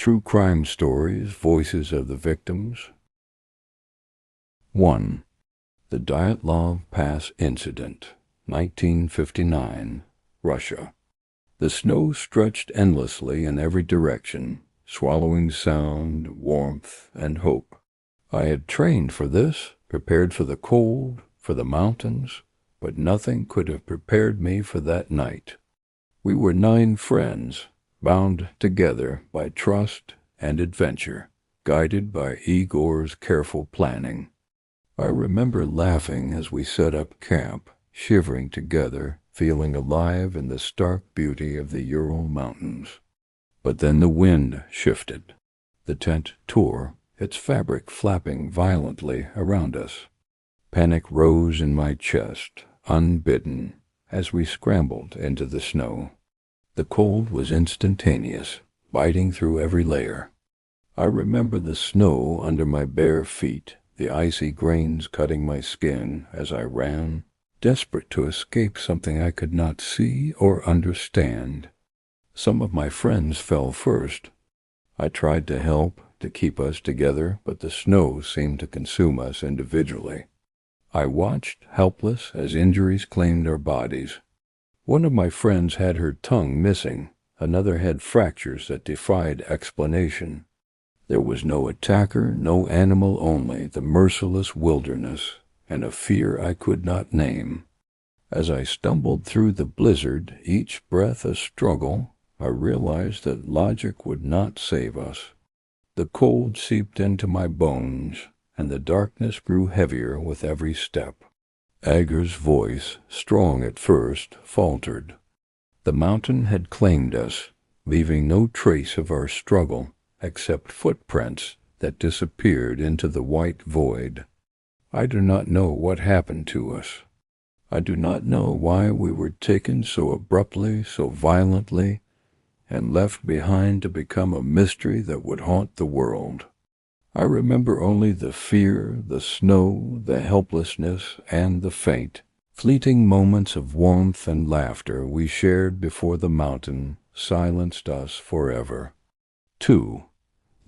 True crime stories, voices of the victims. 1. The Dyatlov Pass Incident, 1959, Russia. The snow stretched endlessly in every direction, swallowing sound, warmth, and hope. I had trained for this, prepared for the cold, for the mountains, but nothing could have prepared me for that night. We were 9 friends, bound together by trust and adventure, guided by Igor's careful planning. I remember laughing as we set up camp, shivering together, feeling alive in the stark beauty of the Ural Mountains. But then the wind shifted. The tent tore, its fabric flapping violently around us. Panic rose in my chest, unbidden, as we scrambled into the snow. The cold was instantaneous, biting through every layer. I remember the snow under my bare feet, the icy grains cutting my skin as I ran, desperate to escape something I could not see or understand. Some of my friends fell first. I tried to help, to keep us together, but the snow seemed to consume us individually. I watched, helpless, as injuries claimed our bodies. One of my friends had her tongue missing, another had fractures that defied explanation. There was no attacker, no animal, only the merciless wilderness, and a fear I could not name. As I stumbled through the blizzard, each breath a struggle, I realized that logic would not save us. The cold seeped into my bones, and the darkness grew heavier with every step. Ager's voice, strong at first, faltered. The mountain had claimed us, leaving no trace of our struggle except footprints that disappeared into the white void. I do not know what happened to us. I do not know why we were taken so abruptly, so violently, and left behind to become a mystery that would haunt the world. I remember only the fear, the snow, the helplessness, and the faint, fleeting moments of warmth and laughter we shared before the mountain silenced us forever. 2.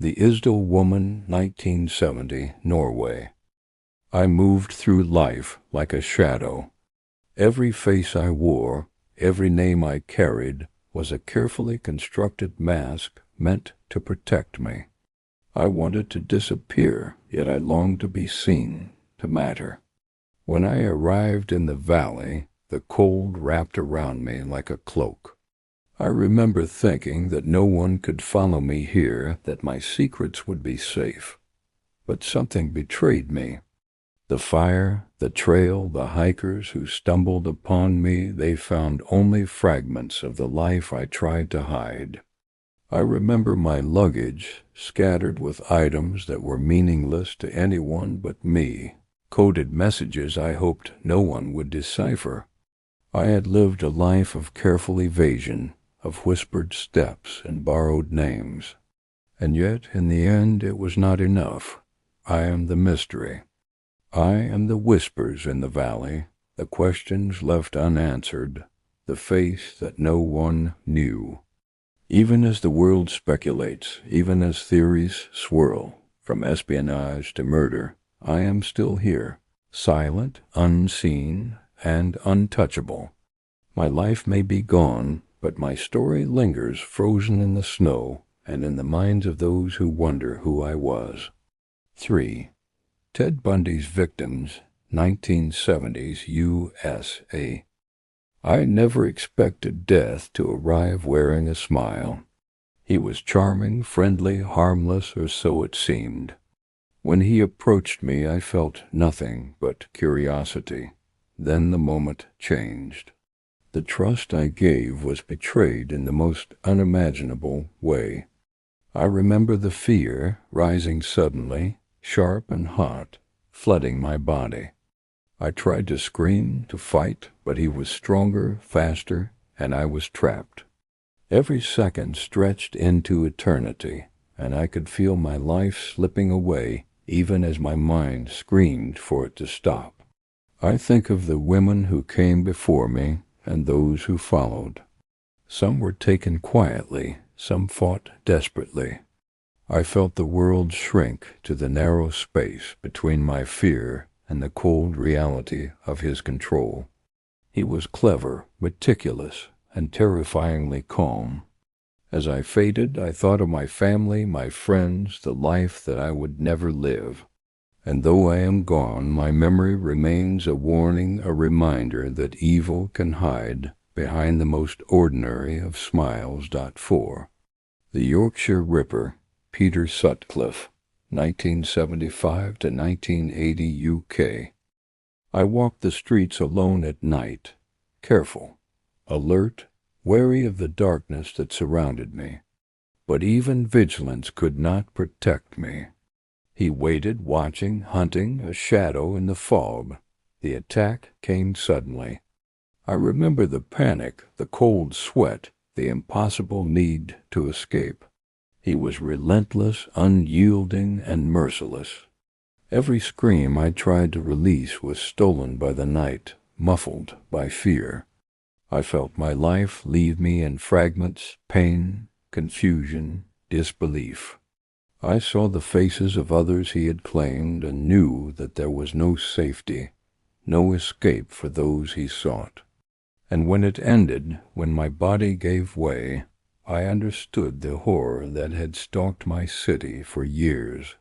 The Isdal Woman, 1970, Norway. I moved through life like a shadow. Every face I wore, every name I carried, was a carefully constructed mask meant to protect me. I wanted to disappear, yet I longed to be seen, to matter. When I arrived in the valley, the cold wrapped around me like a cloak. I remember thinking that no one could follow me here, that my secrets would be safe. But something betrayed me. The fire, the trail, the hikers who stumbled upon me, they found only fragments of the life I tried to hide. I remember my luggage, scattered with items that were meaningless to anyone but me, coded messages I hoped no one would decipher. I had lived a life of careful evasion, of whispered steps and borrowed names. And yet, in the end, it was not enough. I am the mystery. I am the whispers in the valley, the questions left unanswered, the face that no one knew. Even as the world speculates, even as theories swirl, from espionage to murder, I am still here, silent, unseen, and untouchable. My life may be gone, but my story lingers frozen in the snow and in the minds of those who wonder who I was. 3. Ted Bundy's Victims, 1970s USA. I never expected death to arrive wearing a smile. He was charming, friendly, harmless, or so it seemed. When he approached me, I felt nothing but curiosity. Then the moment changed. The trust I gave was betrayed in the most unimaginable way. I remember the fear rising suddenly, sharp and hot, flooding my body. I tried to scream, to fight, but he was stronger, faster, and I was trapped. Every second stretched into eternity, and I could feel my life slipping away even as my mind screamed for it to stop. I think of the women who came before me and those who followed. Some were taken quietly, some fought desperately. I felt the world shrink to the narrow space between my fear and the cold reality of his control. He was clever, meticulous, and terrifyingly calm. As I faded, I thought of my family, my friends, the life that I would never live. And though I am gone, my memory remains a warning, a reminder that evil can hide behind the most ordinary of smiles. 4. The Yorkshire Ripper, Peter Sutcliffe, 1975 to 1980 UK. I walked the streets alone at night, careful, alert, wary of the darkness that surrounded me. But even vigilance could not protect me. He waited, watching, hunting, a shadow in the fog. The attack came suddenly. I remember the panic, the cold sweat, the impossible need to escape. He was relentless, unyielding, and merciless. Every scream I tried to release was stolen by the night, muffled by fear. I felt my life leave me in fragments, pain, confusion, disbelief. I saw the faces of others he had claimed and knew that there was no safety, no escape for those he sought. And when it ended, when my body gave way, I understood the horror that had stalked my city for years.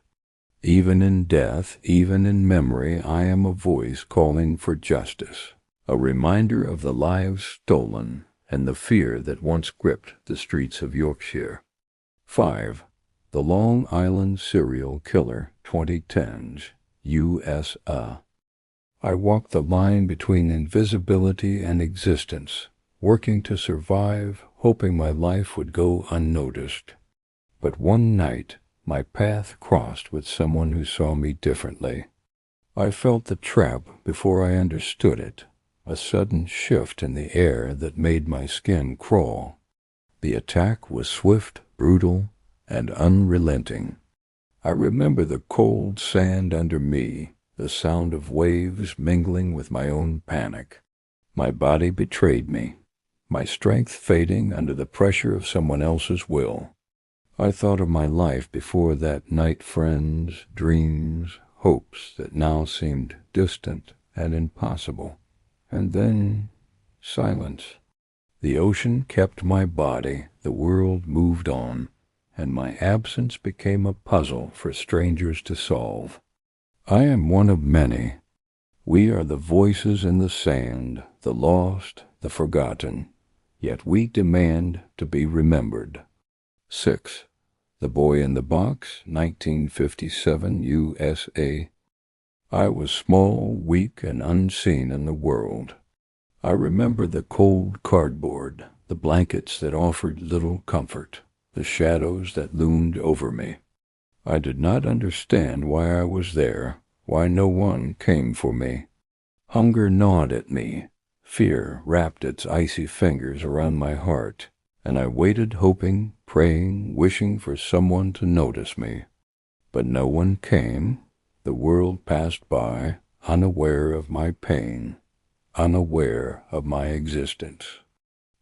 Even in death, even in memory, I am a voice calling for justice, a reminder of the lives stolen and the fear that once gripped the streets of Yorkshire. 5. The Long Island Serial Killer, 2010s, USA. I walked the line between invisibility and existence, working to survive, hoping my life would go unnoticed. But one night, my path crossed with someone who saw me differently. I felt the trap before I understood it, a sudden shift in the air that made my skin crawl. The attack was swift, brutal, and unrelenting. I remember the cold sand under me, the sound of waves mingling with my own panic. My body betrayed me, my strength fading under the pressure of someone else's will. I thought of my life before that night, friends, dreams, hopes that now seemed distant and impossible. And then silence. The ocean kept my body, the world moved on, and my absence became a puzzle for strangers to solve. I am one of many. We are the voices in the sand, the lost, the forgotten, yet we demand to be remembered. 6. The Boy in the Box, 1957 USA. I was small, weak, and unseen in the world. I remember the cold cardboard, the blankets that offered little comfort, the shadows that loomed over me. I did not understand why I was there, why no one came for me. Hunger gnawed at me. Fear wrapped its icy fingers around my heart, and I waited, hoping, praying, wishing for someone to notice me. But no one came. The world passed by, unaware of my pain, unaware of my existence.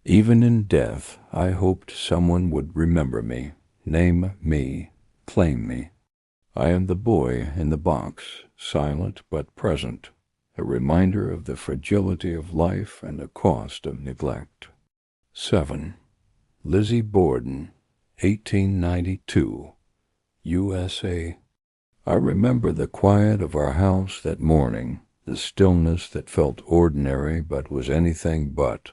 Even in death, I hoped someone would remember me, name me, claim me. I am the boy in the box, silent but present, a reminder of the fragility of life and the cost of neglect. 7. Lizzie Borden, 1892, USA. I remember the quiet of our house that morning, the stillness that felt ordinary but was anything but.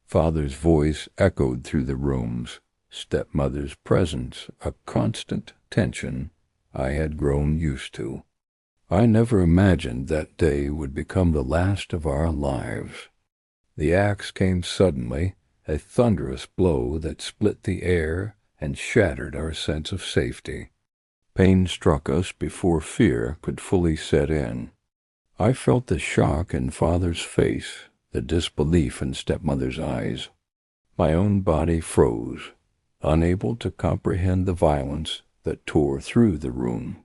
Father's voice echoed through the rooms, stepmother's presence, a constant tension I had grown used to. I never imagined that day would become the last of our lives. The axe came suddenly, a thunderous blow that split the air and shattered our sense of safety. Pain struck us before fear could fully set in. I felt the shock in Father's face, the disbelief in stepmother's eyes. My own body froze, unable to comprehend the violence that tore through the room.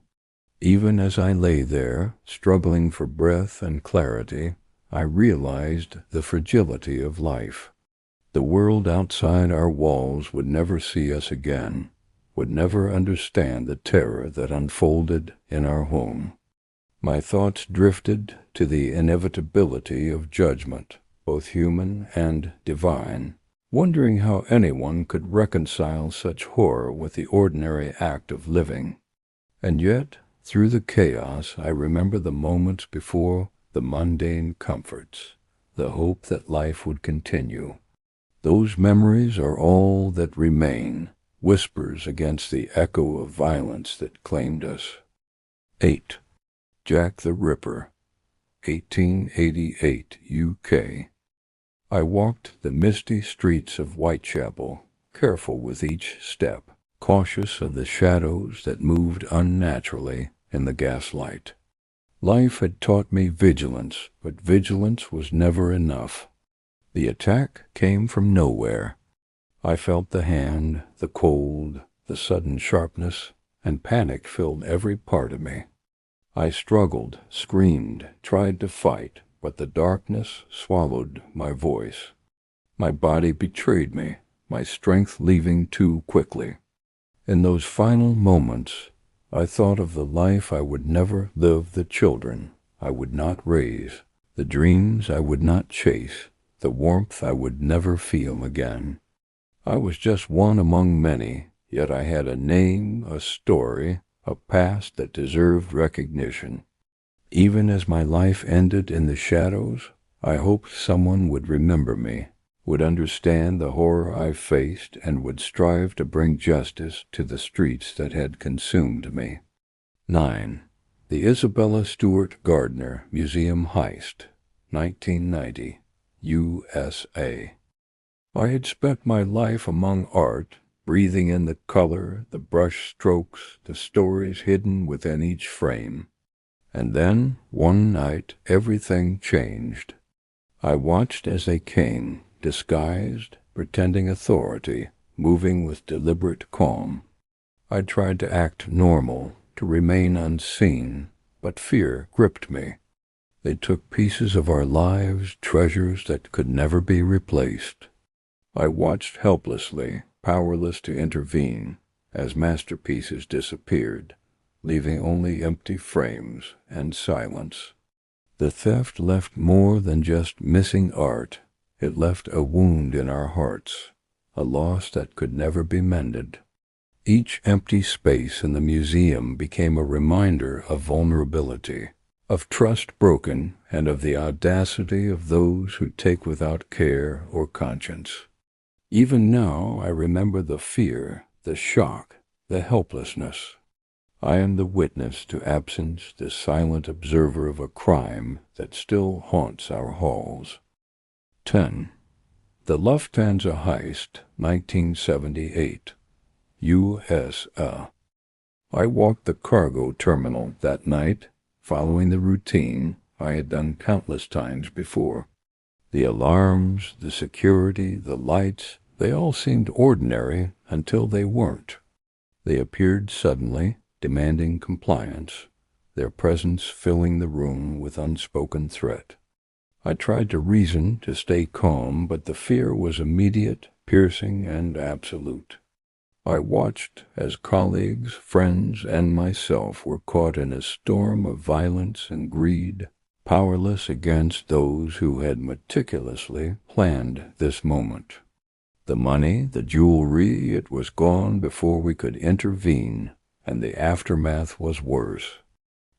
Even as I lay there, struggling for breath and clarity, I realized the fragility of life. The world outside our walls would never see us again. would never understand the terror that unfolded in our home. My thoughts drifted to the inevitability of judgment, both human and divine, wondering how anyone could reconcile such horror with the ordinary act of living. And yet, through the chaos, I remember the moments before the mundane comforts, the hope that life would continue. Those memories are all that remain, whispers against the echo of violence that claimed us. 8. Jack the Ripper, 1888, UK. I walked the misty streets of Whitechapel, careful with each step, cautious of the shadows that moved unnaturally in the gaslight. Life had taught me vigilance, but vigilance was never enough. The attack came from nowhere. I felt the hand, the cold, the sudden sharpness, and panic filled every part of me. I struggled, screamed, tried to fight, but the darkness swallowed my voice. My body betrayed me, my strength leaving too quickly. In those final moments, I thought of the life I would never live, the children I would not raise, the dreams I would not chase, the warmth I would never feel again. I was just one among many, yet I had a name, a story, a past that deserved recognition. Even as my life ended in the shadows, I hoped someone would remember me, would understand the horror I faced, and would strive to bring justice to the streets that had consumed me. 9. The Isabella Stewart Gardner Museum Heist, 1990, USA. I had spent my life among art, breathing in the color, the brush strokes, the stories hidden within each frame. And then, one night, everything changed. I watched as they came, disguised, pretending authority, moving with deliberate calm. I tried to act normal, to remain unseen, but fear gripped me. They took pieces of our lives, treasures that could never be replaced. I watched helplessly, powerless to intervene, as masterpieces disappeared, leaving only empty frames and silence. The theft left more than just missing art. It left a wound in our hearts, a loss that could never be mended. Each empty space in the museum became a reminder of vulnerability, of trust broken, and of the audacity of those who take without care or conscience. Even now I remember the fear, the shock, the helplessness. I am the witness to absence, the silent observer of a crime that still haunts our halls. 10. The Lufthansa Heist, 1978, USA. I walked the cargo terminal that night, following the routine I had done countless times before. The alarms, the security, the lights, they all seemed ordinary until they weren't. They appeared suddenly, demanding compliance, their presence filling the room with unspoken threat. I tried to reason, to stay calm, but the fear was immediate, piercing, and absolute. I watched as colleagues, friends, and myself were caught in a storm of violence and greed, powerless against those who had meticulously planned this moment. The money, the jewelry, it was gone before we could intervene, and the aftermath was worse.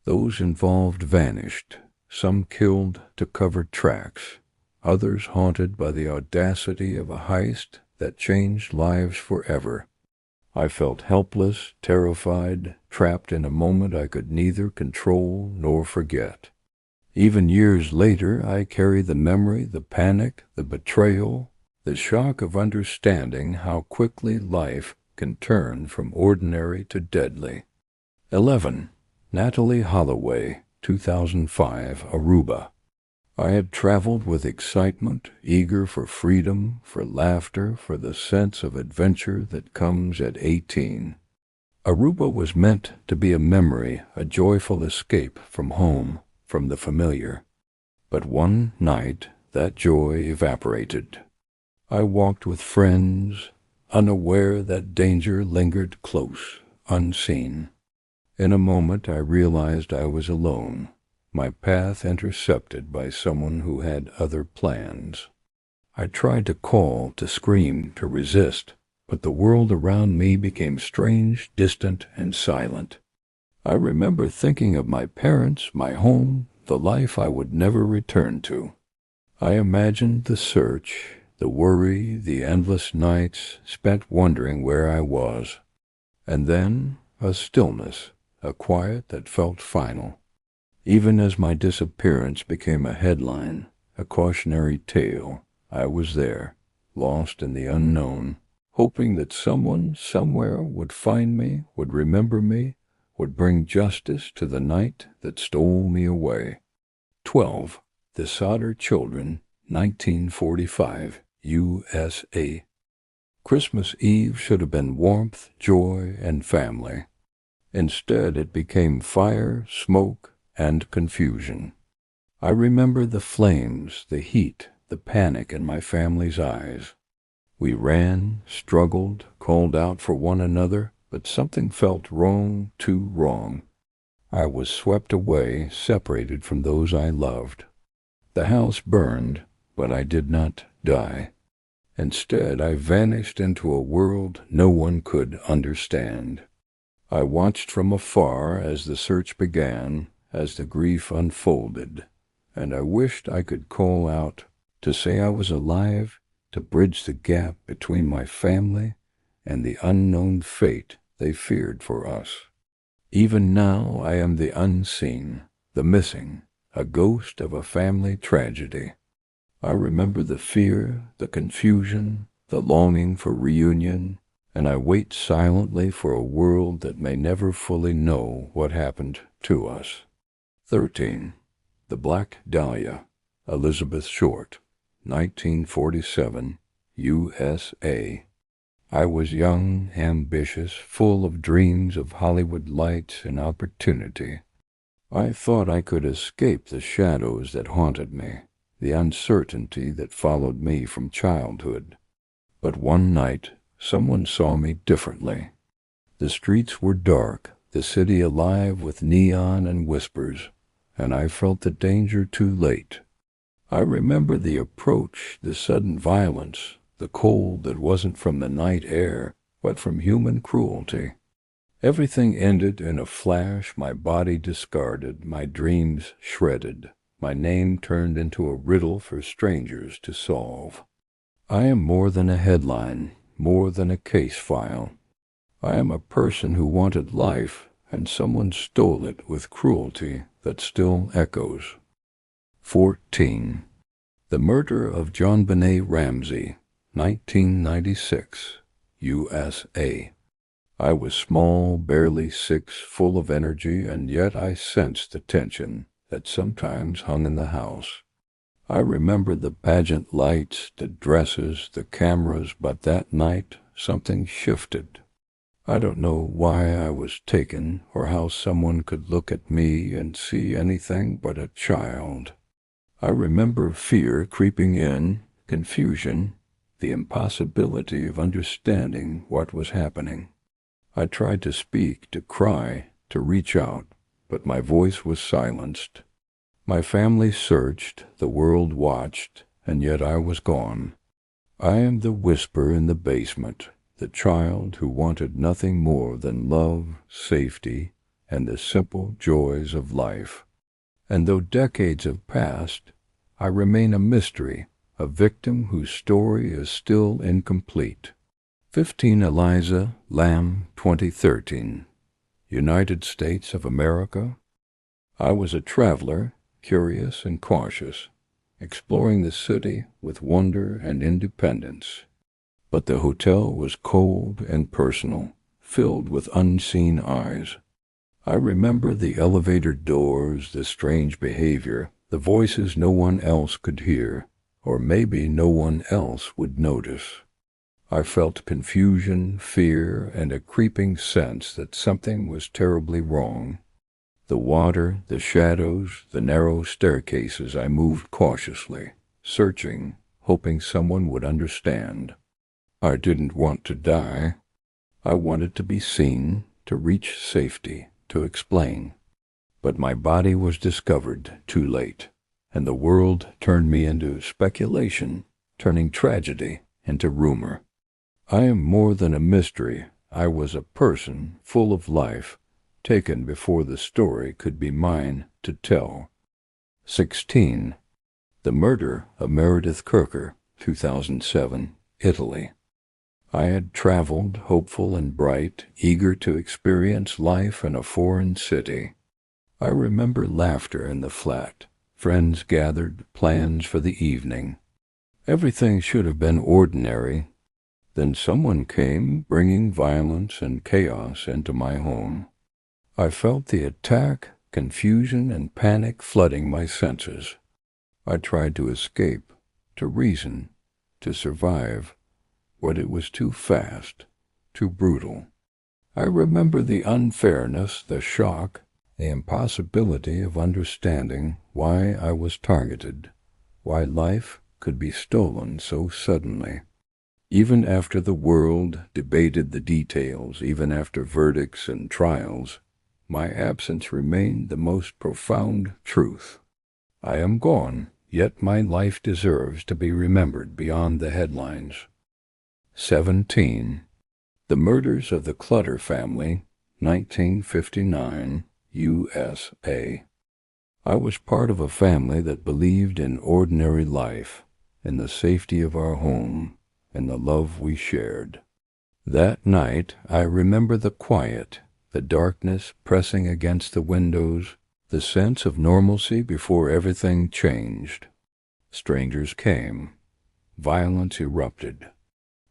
Those involved vanished, some killed to cover tracks, others haunted by the audacity of a heist that changed lives forever. I felt helpless, terrified, trapped in a moment I could neither control nor forget. Even years later, I carry the memory, the panic, the betrayal, the shock of understanding how quickly life can turn from ordinary to deadly. 11. Natalee Holloway, 2005, Aruba. I had traveled with excitement, eager for freedom, for laughter, for the sense of adventure that comes at 18. Aruba was meant to be a memory, a joyful escape from home, from the familiar. But one night, that joy evaporated. I walked with friends, unaware that danger lingered close, unseen. In a moment I realized I was alone, my path intercepted by someone who had other plans. I tried to call, to scream, to resist, but the world around me became strange, distant, and silent. I remember thinking of my parents, my home, the life I would never return to. I imagined the search, the worry, the endless nights spent wondering where I was. And then a stillness, a quiet that felt final. Even as my disappearance became a headline, a cautionary tale, I was there, lost in the unknown, hoping that someone somewhere would find me, would remember me, would bring justice to the night that stole me away. 12. The Sodder Children, 1945, USA. Christmas Eve should have been warmth, joy, and family. Instead, it became fire, smoke, and confusion. I remember the flames, the heat, the panic in my family's eyes. We ran, struggled, called out for one another, but something felt wrong, too wrong. I was swept away, separated from those I loved. The house burned, but I did not die. Instead, I vanished into a world no one could understand. I watched from afar as the search began, as the grief unfolded, and I wished I could call out, to say I was alive, to bridge the gap between my family and the unknown fate they feared for us. Even now I am the unseen, the missing, a ghost of a family tragedy. I remember the fear, the confusion, the longing for reunion, and I wait silently for a world that may never fully know what happened to us. 13. The Black Dahlia, Elizabeth Short, 1947, USA. I was young, ambitious, full of dreams of Hollywood lights and opportunity. I thought I could escape the shadows that haunted me, the uncertainty that followed me from childhood. But one night, someone saw me differently. The streets were dark, the city alive with neon and whispers, and I felt the danger too late. I remember the approach, the sudden violence, the cold that wasn't from the night air, but from human cruelty. Everything ended in a flash, my body discarded, my dreams shredded, my name turned into a riddle for strangers to solve. I am more than a headline, more than a case file. I am a person who wanted life, and someone stole it with cruelty that still echoes. 14. The Murder of JonBenet Ramsey, 1996, USA. I was small, barely 6, full of energy, and yet I sensed the tension that sometimes hung in the house. I remember the pageant lights, the dresses, the cameras, but that night something shifted. I don't know why I was taken, or how someone could look at me and see anything but a child. I remember fear creeping in, confusion, the impossibility of understanding what was happening. I tried to speak, to cry, to reach out, but my voice was silenced. My family searched, the world watched, and yet I was gone. I am the whisper in the basement, the child who wanted nothing more than love, safety, and the simple joys of life. And though decades have passed, I remain a mystery, a victim whose story is still incomplete. 15 Elisa Lam, 2013, United States of America. I was a traveler, curious and cautious, exploring the city with wonder and independence. But the hotel was cold and personal, filled with unseen eyes. I remember the elevator doors, the strange behavior, the voices no one else could hear, or maybe no one else would notice. I felt confusion, fear, and a creeping sense that something was terribly wrong. The water, the shadows, the narrow staircases, I moved cautiously, searching, hoping someone would understand. I didn't want to die. I wanted to be seen, to reach safety, to explain. But my body was discovered too late, and the world turned me into speculation, turning tragedy into rumor. I am more than a mystery. I was a person full of life, taken before the story could be mine to tell. 16. The Murder of Meredith Kercher, 2007, Italy. I had traveled, hopeful and bright, eager to experience life in a foreign city. I remember laughter in the flat, friends gathered, plans for the evening. Everything should have been ordinary. Then someone came, bringing violence and chaos into my home. I felt the attack, confusion, and panic flooding my senses. I tried to escape, to reason, to survive, but it was too fast, too brutal. I remember the unfairness, the shock, the impossibility of understanding why I was targeted, why life could be stolen so suddenly. Even after the world debated the details, even after verdicts and trials, my absence remained the most profound truth. I am gone, yet my life deserves to be remembered beyond the headlines. 17. The Murders of the Clutter Family, 1959, USA. I was part of a family that believed in ordinary life, in the safety of our home, in the love we shared. That night I remember the quiet, the darkness pressing against the windows, the sense of normalcy before everything changed. Strangers came. Violence erupted.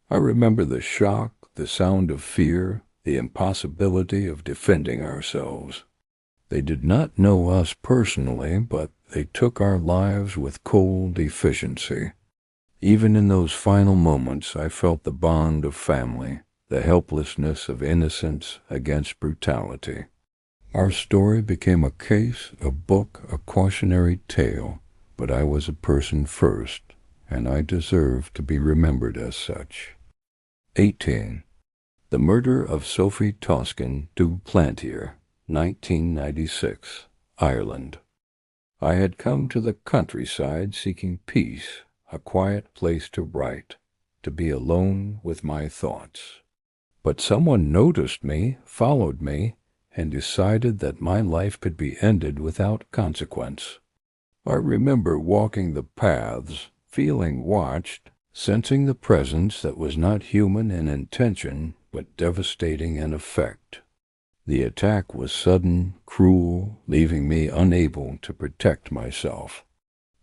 I remember the shock, the sound of fear, the impossibility of defending ourselves. They did not know us personally, but they took our lives with cold efficiency. Even in those final moments I felt the bond of family, the helplessness of innocence against brutality. Our story became a case, a book, a cautionary tale, but I was a person first, and I deserve to be remembered as such. 18. The Murder of Sophie Toscan du Plantier, 1996, Ireland. I had come to the countryside seeking peace, a quiet place to write, to be alone with my thoughts. But someone noticed me, followed me, and decided that my life could be ended without consequence. I remember walking the paths, feeling watched, sensing the presence that was not human in intention, but devastating in effect. The attack was sudden, cruel, leaving me unable to protect myself.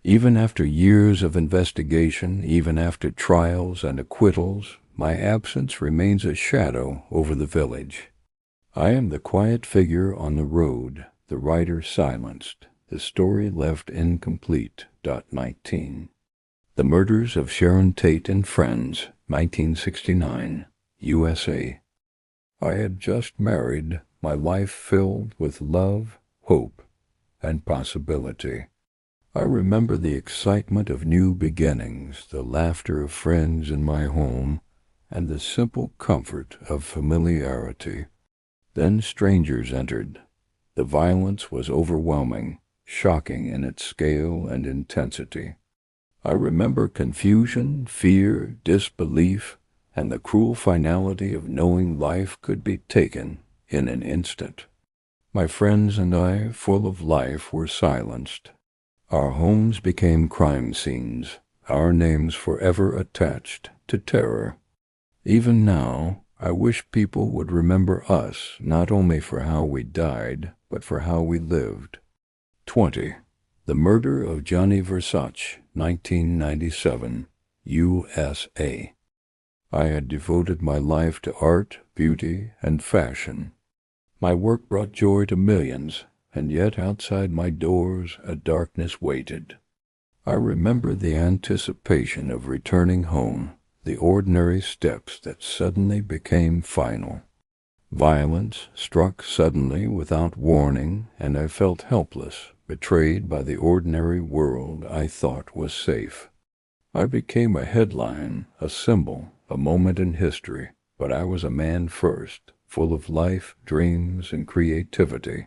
Even after years of investigation, even after trials and acquittals, my absence remains a shadow over the village. I am the quiet figure on the road, the writer silenced, the story left incomplete. 19. The Murders of Sharon Tate and Friends, 1969, USA. I had just married, my life filled with love, hope, and possibility. I remember the excitement of new beginnings, the laughter of friends in my home, and the simple comfort of familiarity. Then strangers entered. The violence was overwhelming, shocking in its scale and intensity. I remember confusion, fear, disbelief, and the cruel finality of knowing life could be taken in an instant. My friends and I, full of life, were silenced. Our homes became crime scenes, our names forever attached to terror. Even now, I wish people would remember us not only for how we died, but for how we lived. 20. The Murder of Gianni Versace, 1997, USA. I had devoted my life to art, beauty, and fashion. My work brought joy to millions, and yet outside my doors a darkness waited. I remember the anticipation of returning home, the ordinary steps that suddenly became final. Violence struck suddenly without warning, and I felt helpless, betrayed by the ordinary world I thought was safe. I became a headline, a symbol, a moment in history, but I was a man first, full of life, dreams, and creativity.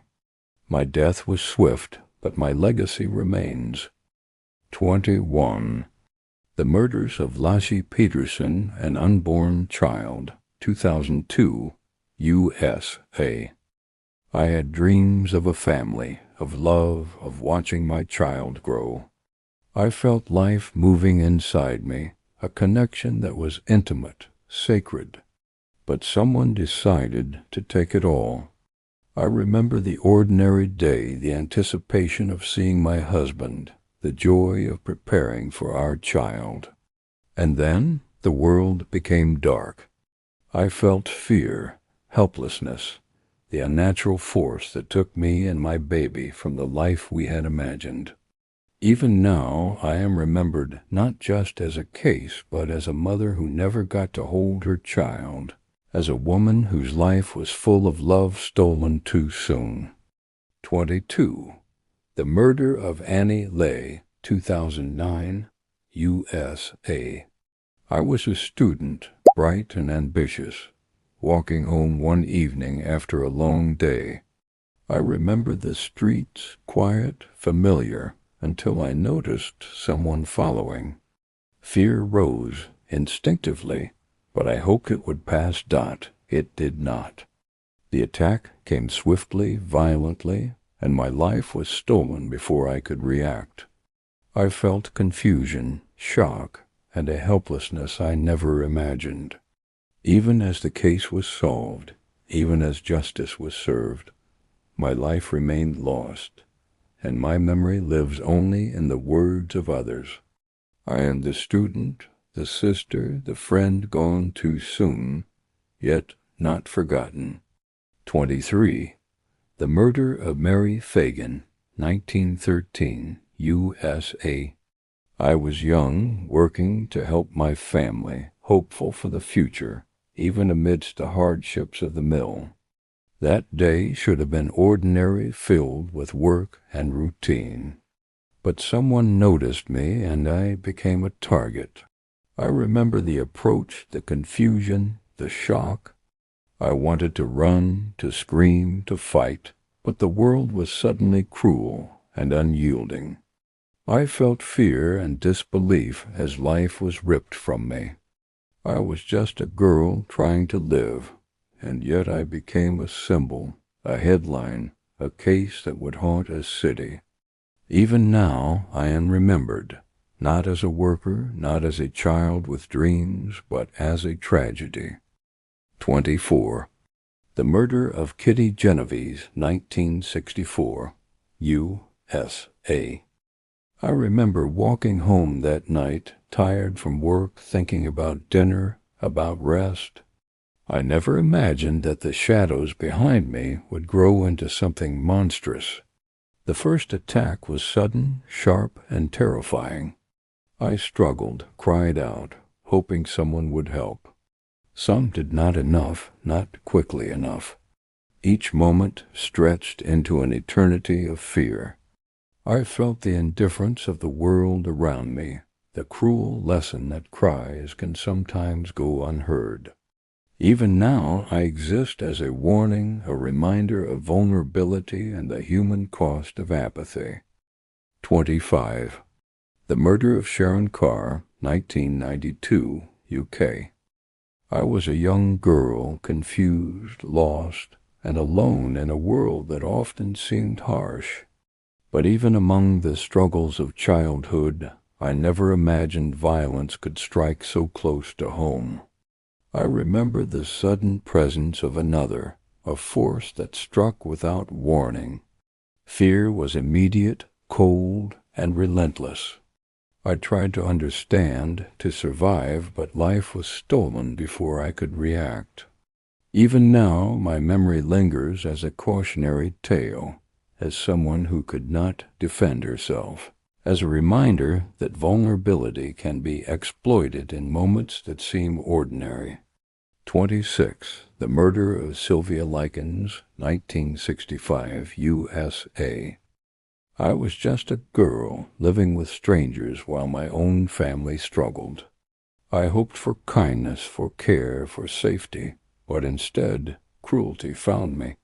My death was swift, but my legacy remains. 21. The Murders of Laci Peterson, an Unborn Child, 2002, USA. I had dreams of a family, of love, of watching my child grow. I felt life moving inside me, a connection that was intimate, sacred. But someone decided to take it all. I remember the ordinary day, the anticipation of seeing my husband, the joy of preparing for our child. And then the world became dark. I felt fear, helplessness, the unnatural force that took me and my baby from the life we had imagined. Even now I am remembered not just as a case, but as a mother who never got to hold her child, as a woman whose life was full of love stolen too soon. 22. The Murder of Annie Lee, 2009, USA. I was a student, bright and ambitious, walking home one evening after a long day. I remember the streets, quiet, familiar, until I noticed someone following. Fear rose instinctively, but I hoped it would pass. It did not. The attack came swiftly, violently, and my life was stolen before I could react. I felt confusion, shock, and a helplessness I never imagined. Even as the case was solved, even as justice was served, my life remained lost, and my memory lives only in the words of others. I am the student, the sister, the friend gone too soon, yet not forgotten. 23. The Murder of Mary Phagan, 1913, USA. I was young, working to help my family, hopeful for the future, even amidst the hardships of the mill. That day should have been ordinary, filled with work and routine. But someone noticed me, and I became a target. I remember the approach, the confusion, the shock. I wanted to run, to scream, to fight, but the world was suddenly cruel and unyielding. I felt fear and disbelief as life was ripped from me. I was just a girl trying to live, and yet I became a symbol, a headline, a case that would haunt a city. Even now I am remembered, not as a worker, not as a child with dreams, but as a tragedy. 24. The Murder of Kitty Genovese, 1964, USA. I remember walking home that night, tired from work, thinking about dinner, about rest. I never imagined that the shadows behind me would grow into something monstrous. The first attack was sudden, sharp, and terrifying. I struggled, cried out, hoping someone would help. Some did not enough, not quickly enough. Each moment stretched into an eternity of fear. I felt the indifference of the world around me, the cruel lesson that cries can sometimes go unheard. Even now I exist as a warning, a reminder of vulnerability and the human cost of apathy. 25. The Murder of Sharon Carr, 1992, UK. I was a young girl, confused, lost, and alone in a world that often seemed harsh. But even among the struggles of childhood, I never imagined violence could strike so close to home. I remember the sudden presence of another, a force that struck without warning. Fear was immediate, cold, and relentless. I tried to understand, to survive, but life was stolen before I could react. Even now, my memory lingers as a cautionary tale, as someone who could not defend herself, as a reminder that vulnerability can be exploited in moments that seem ordinary. 26. The Murder of Sylvia Likens, 1965, USA. I was just a girl living with strangers while my own family struggled. I hoped for kindness, for care, for safety, but instead cruelty found me.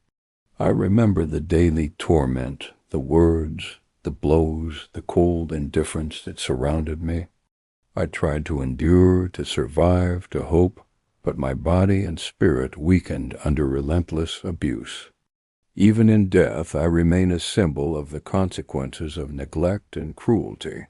I remember the daily torment, the words, the blows, the cold indifference that surrounded me. I tried to endure, to survive, to hope, but my body and spirit weakened under relentless abuse. Even in death, I remain a symbol of the consequences of neglect and cruelty.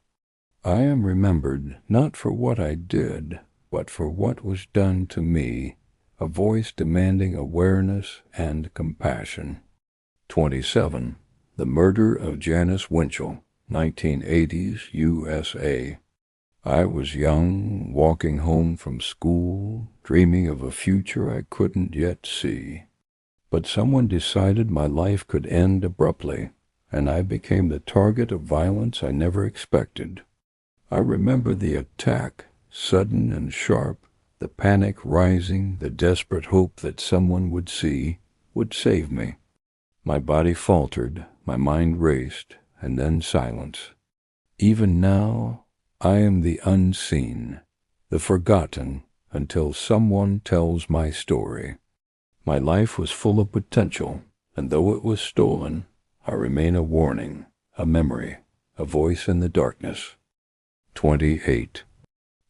I am remembered not for what I did, but for what was done to me, a voice demanding awareness and compassion. 27. The Murder of Janice Winchell, 1980s, USA. I was young, walking home from school, dreaming of a future I couldn't yet see. But someone decided my life could end abruptly, and I became the target of violence I never expected. I remember the attack, sudden and sharp, the panic rising, the desperate hope that someone would see, would save me. My body faltered, my mind raced, and then silence. Even now, I am the unseen, the forgotten, until someone tells my story. My life was full of potential, and though it was stolen, I remain a warning, a memory, a voice in the darkness. 28.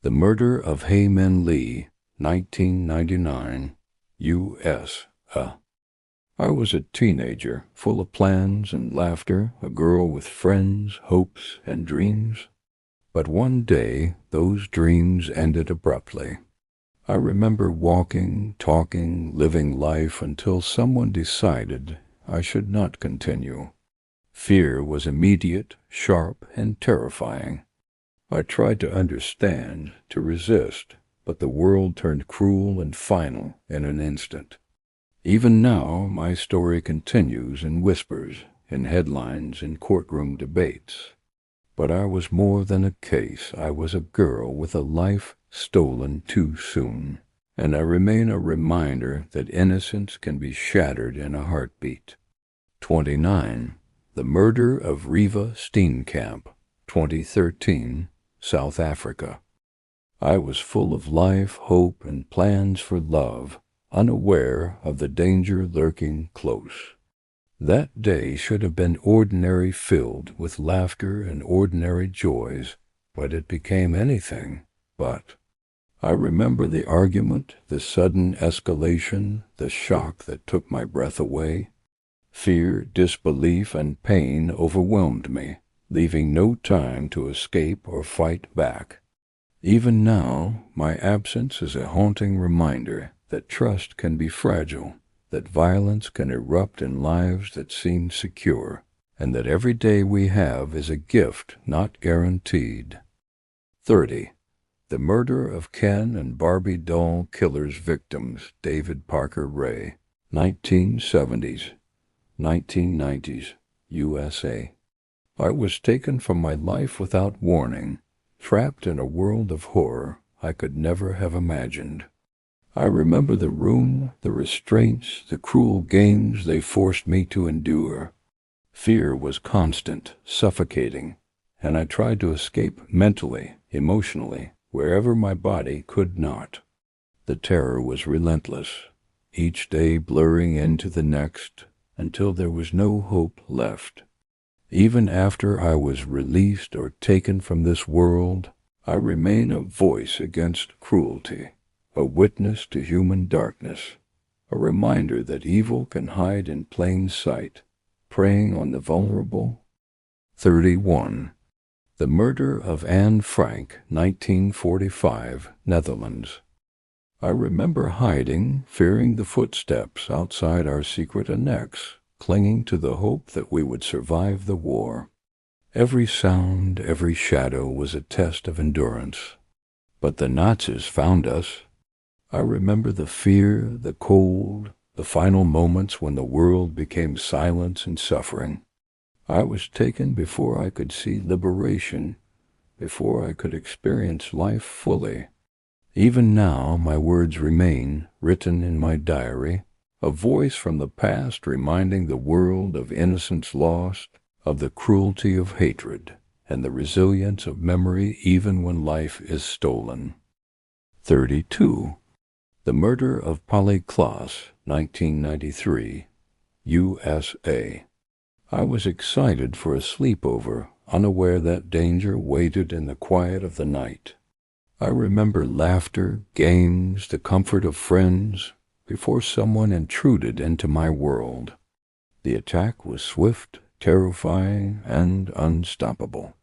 The Murder of Hae Min Lee, 1999, U.S. I was a teenager, full of plans and laughter, a girl with friends, hopes, and dreams. But one day, those dreams ended abruptly. I remember walking, talking, living life until someone decided I should not continue. Fear was immediate, sharp, and terrifying. I tried to understand, to resist, but the world turned cruel and final in an instant. Even now, my story continues in whispers, in headlines, in courtroom debates. But I was more than a case. I was a girl with a life stolen too soon, and I remain a reminder that innocence can be shattered in a heartbeat. 29. The Murder of Riva Steenkamp, 2013, South Africa. I was full of life, hope, and plans for love, unaware of the danger lurking close. That day should have been ordinary, filled with laughter and ordinary joys, but it became anything but. I remember the argument, the sudden escalation, the shock that took my breath away. Fear, disbelief, and pain overwhelmed me, leaving no time to escape or fight back. Even now, my absence is a haunting reminder that trust can be fragile, that violence can erupt in lives that seem secure, and that every day we have is a gift not guaranteed. 30. The Murder of Ken and Barbie doll killers' victims, David Parker Ray, 1970s, 1990s, USA. I was taken from my life without warning, trapped in a world of horror I could never have imagined. I remember the room, the restraints, the cruel games they forced me to endure. Fear was constant, suffocating, and I tried to escape mentally, emotionally, wherever my body could not. The terror was relentless, each day blurring into the next, until there was no hope left. Even after I was released or taken from this world, I remain a voice against cruelty, a witness to human darkness, a reminder that evil can hide in plain sight, preying on the vulnerable. 31. The Murder of Anne Frank, 1945, Netherlands. I remember hiding, fearing the footsteps outside our secret annex, clinging to the hope that we would survive the war. Every sound, every shadow was a test of endurance. But the Nazis found us. I remember the fear, the cold, the final moments when the world became silence and suffering. I was taken before I could see liberation, before I could experience life fully. Even now my words remain, written in my diary, a voice from the past reminding the world of innocence lost, of the cruelty of hatred, and the resilience of memory even when life is stolen. 32. The Murder of Polly Klaas, 1993, USA. I was excited for a sleepover, unaware that danger waited in the quiet of the night. I remember laughter, games, the comfort of friends, before someone intruded into my world. The attack was swift, terrifying, and unstoppable.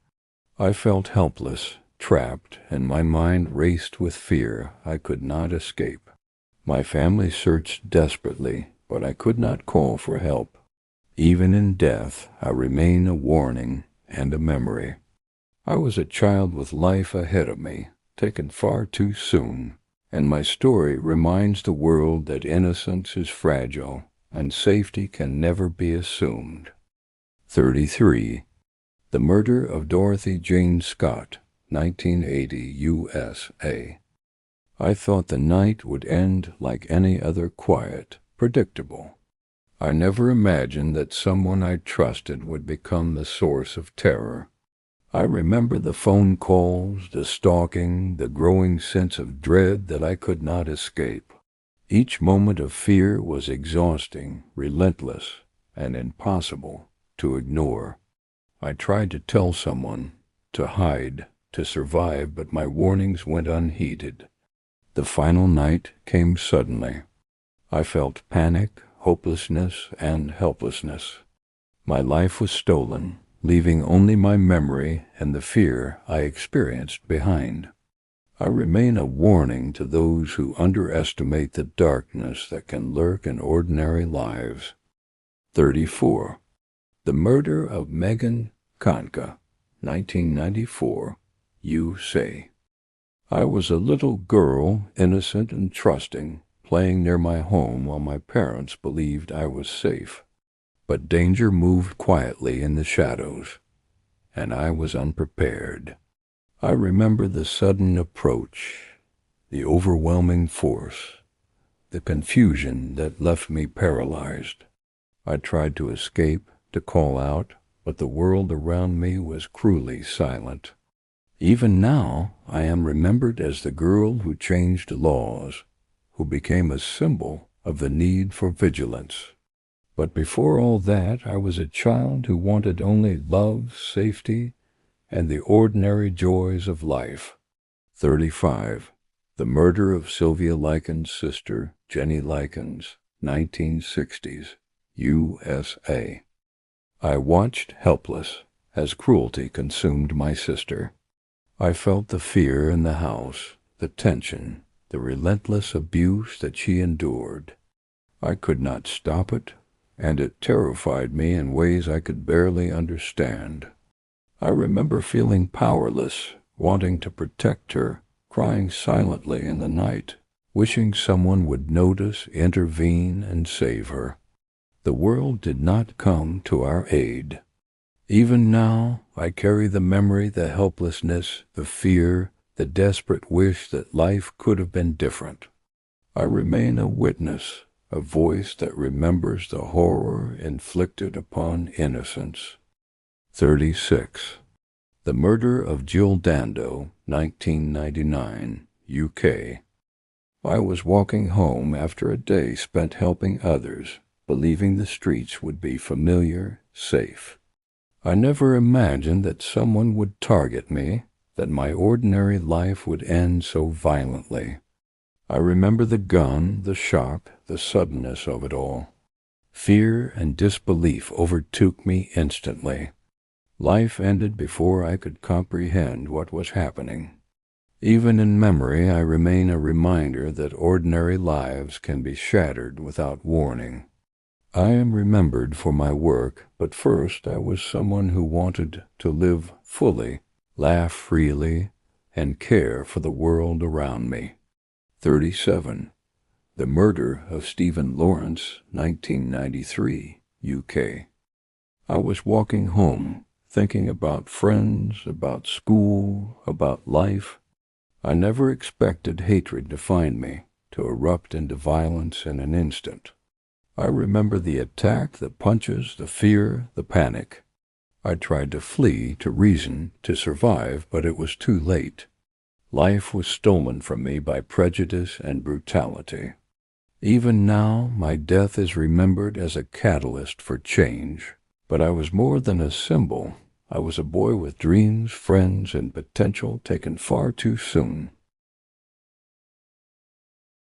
I felt helpless, trapped, and my mind raced with fear I could not escape. My family searched desperately, but I could not call for help. Even in death, I remain a warning and a memory. I was a child with life ahead of me, taken far too soon, and my story reminds the world that innocence is fragile and safety can never be assumed. 33. The Murder of Dorothy Jane Scott, 1980, USA. I thought the night would end like any other, quiet, predictable. I never imagined that someone I trusted would become the source of terror. I remember the phone calls, the stalking, the growing sense of dread that I could not escape. Each moment of fear was exhausting, relentless, and impossible to ignore. I tried to tell someone, to hide, to survive, but my warnings went unheeded. The final night came suddenly. I felt panic, hopelessness, and helplessness. My life was stolen, leaving only my memory and the fear I experienced behind. I remain a warning to those who underestimate the darkness that can lurk in ordinary lives. 34. The Murder of Megan Kanka, 1994, USA. I was a little girl, innocent and trusting, playing near my home while my parents believed I was safe. But danger moved quietly in the shadows, and I was unprepared. I remember the sudden approach, the overwhelming force, the confusion that left me paralyzed. I tried to escape, to call out, but the world around me was cruelly silent. Even now, I am remembered as the girl who changed laws, who became a symbol of the need for vigilance. But before all that, I was a child who wanted only love, safety, and the ordinary joys of life. 35. The Murder of Sylvia Likens' sister, Jenny Likens, 1960s, USA. I watched helpless as cruelty consumed my sister. I felt the fear in the house, the tension, the relentless abuse that she endured. I could not stop it, and it terrified me in ways I could barely understand. I remember feeling powerless, wanting to protect her, crying silently in the night, wishing someone would notice, intervene, and save her. The world did not come to our aid. Even now, I carry the memory, the helplessness, the fear, the desperate wish that life could have been different. I remain a witness, a voice that remembers the horror inflicted upon innocence. 36. The Murder of Jill Dando, 1999, UK. I was walking home after a day spent helping others, believing the streets would be familiar, safe. I never imagined that someone would target me, that my ordinary life would end so violently. I remember the gun, the shock, the suddenness of it all. Fear and disbelief overtook me instantly. Life ended before I could comprehend what was happening. Even in memory, I remain a reminder that ordinary lives can be shattered without warning. I am remembered for my work, but first I was someone who wanted to live fully, laugh freely, and care for the world around me. 37. The Murder of Stephen Lawrence, 1993, UK. I was walking home, thinking about friends, about school, about life. I never expected hatred to find me, to erupt into violence in an instant. I remember the attack, the punches, the fear, the panic. I tried to flee, to reason, to survive, but it was too late. Life was stolen from me by prejudice and brutality. Even now, my death is remembered as a catalyst for change. But I was more than a symbol. I was a boy with dreams, friends, and potential taken far too soon.